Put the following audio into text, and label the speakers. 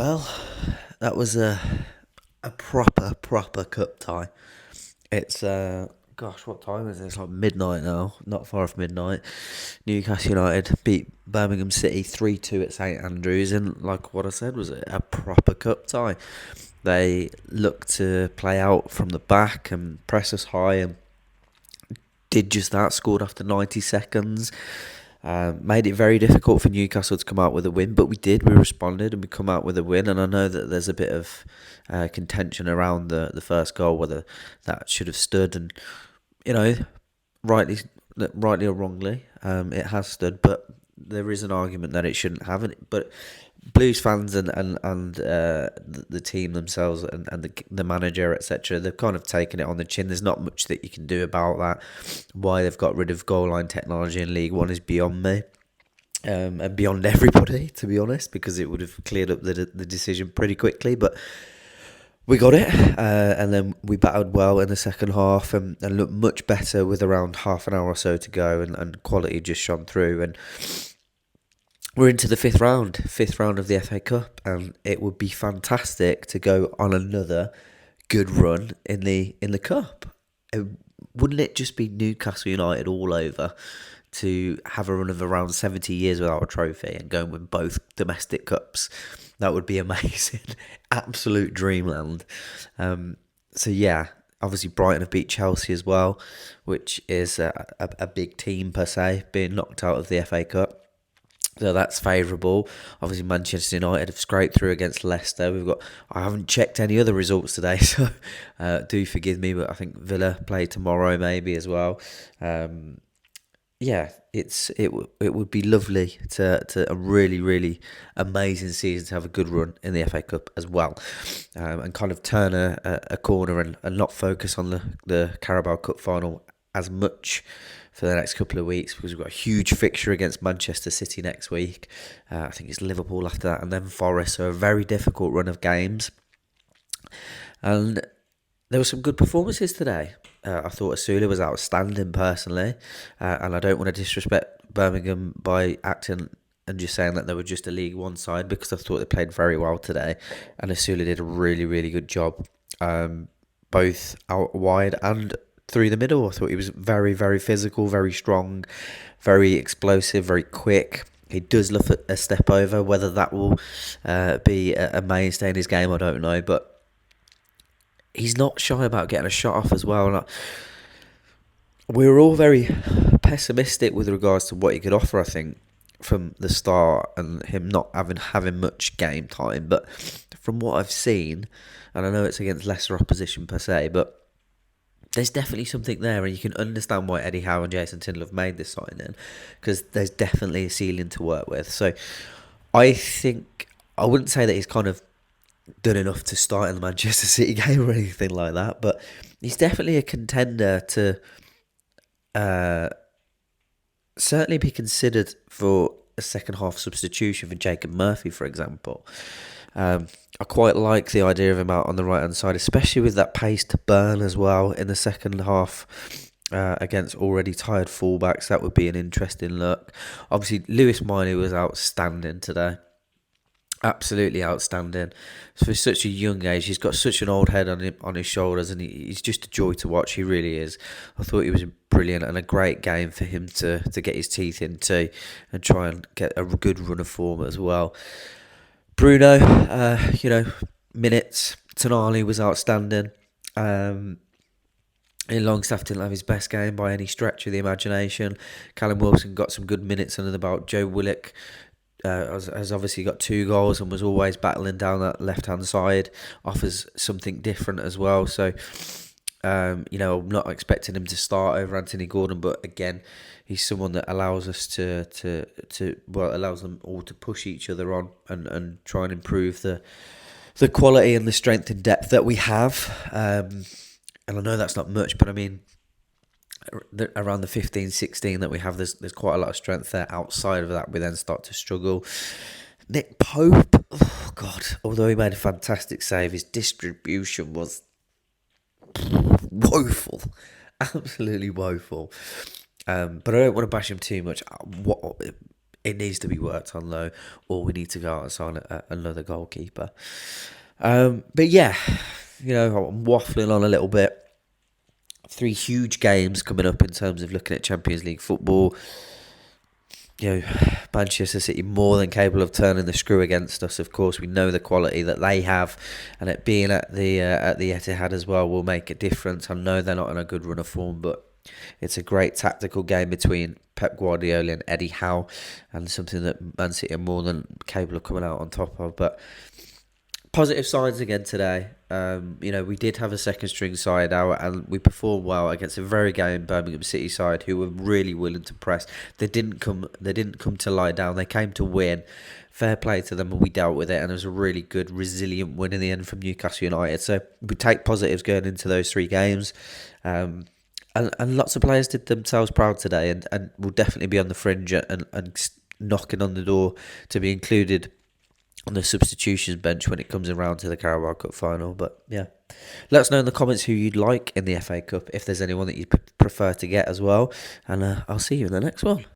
Speaker 1: Well, that was a proper cup tie. It's gosh, what time is it? It's like midnight now. Not far off midnight. Newcastle United beat Birmingham City 3-2 at St Andrews, and like what I said, was a proper cup tie. They looked to play out from the back and press us high, and did just that. Scored after 90 seconds. Made it very difficult for Newcastle to come out with a win, but we did. We responded and we come out with a win. And I know that there's a bit of contention around the first goal, whether that should have stood. And you know, rightly rightly or wrongly, it has stood. But there is an argument that it shouldn't have. But Blues fans and the team themselves and the manager, etc., they've kind of taken it on the chin. There's not much that you can do about that. Why they've got rid of goal line technology in League One is beyond me. And beyond everybody, to be honest, because it would have cleared up the decision pretty quickly. But we got it, and then we battled well in the second half and looked much better with around half an hour or so to go, and quality just shone through. And we're into the fifth round of the FA Cup, and it would be fantastic to go on another good run in the cup. Wouldn't it just be Newcastle United all over to have a run of around 70 years without a trophy and go and win both domestic cups? That would be amazing. Absolute dreamland. So yeah, obviously Brighton have beat Chelsea as well, which is a big team per se, being knocked out of the FA Cup. So that's favourable. Obviously, Manchester United have scraped through against Leicester. I haven't checked any other results today, so do forgive me. But I think Villa play tomorrow, maybe as well. Yeah, it would be lovely to a really amazing season to have a good run in the FA Cup as well, and kind of turn a corner and not focus on the Carabao Cup final as much for the next couple of weeks, because we've got a huge fixture against Manchester City next week. I think it's Liverpool after that, and then Forest. So a very difficult run of games. And there were some good performances today. I thought Asula was outstanding personally, and I don't want to disrespect Birmingham by acting and just saying that they were just a League One side, because I thought they played very well today, and Asula did a really good job, both out wide and through the middle. I thought he was very physical, very strong, very explosive, very quick. He does look at a step over. Whether that will be a mainstay in his game, I don't know. But he's not shy about getting a shot off as well. And we were all very pessimistic with regards to what he could offer, I think, from the start, and him not having much game time. But from what I've seen, and I know it's against lesser opposition per se, but there's definitely something there, and you can understand why Eddie Howe and Jason Tindall have made this signing, because there's definitely a ceiling to work with. So I think, I wouldn't say that he's kind of done enough to start in the Manchester City game or anything like that, but he's definitely a contender to certainly be considered for a second half substitution for Jacob Murphy, for example. I quite like the idea of him out on the right hand side, especially with that pace to burn as well in the second half against already tired fullbacks. That would be an interesting look. Obviously, Lewis Miley was outstanding today. Absolutely outstanding. For such a young age, he's got such an old head on his shoulders, and he's just a joy to watch. He really is. I thought he was brilliant, and a great game for him to get his teeth into and try and get a good run of form as well. Bruno, minutes. Tonali was outstanding. Longstaff didn't have his best game by any stretch of the imagination. Callum Wilson got some good minutes under the belt. Joe Willock has obviously got 2 goals and was always battling down that left-hand side. Offers something different as well. So, I'm not expecting him to start over Anthony Gordon, but again, he's someone that allows us allows them all to push each other on and try and improve the quality and the strength and depth that we have. And I know that's not much, but I mean, around the 15-16 that we have, there's quite a lot of strength there. Outside of that, we then start to struggle. Nick Pope, oh God, although he made a fantastic save, his distribution was woeful, absolutely woeful. But I don't want to bash him too much. it needs to be worked on though, or we need to go out and sign another goalkeeper. But yeah, I'm waffling on a little bit. 3 huge games coming up in terms of looking at Champions League football. Manchester City more than capable of turning the screw against us. Of course, we know the quality that they have, and it being at the Etihad as well will make a difference. I know they're not in a good run of form, but it's a great tactical game between Pep Guardiola and Eddie Howe, and something that Man City are more than capable of coming out on top of. But positive signs again today. We did have a second string side out, and we performed well against a very game Birmingham City side who were really willing to press. They didn't come to lie down. They came to win. Fair play to them, and we dealt with it. And it was a really good, resilient win in the end from Newcastle United. So we take positives going into those 3 games. And lots of players did themselves proud today, and will definitely be on the fringe and knocking on the door to be included on the substitutions bench when it comes around to the Carabao Cup final. But yeah, let us know in the comments who you'd like in the FA Cup, if there's anyone that you'd prefer to get as well, and I'll see you in the next one.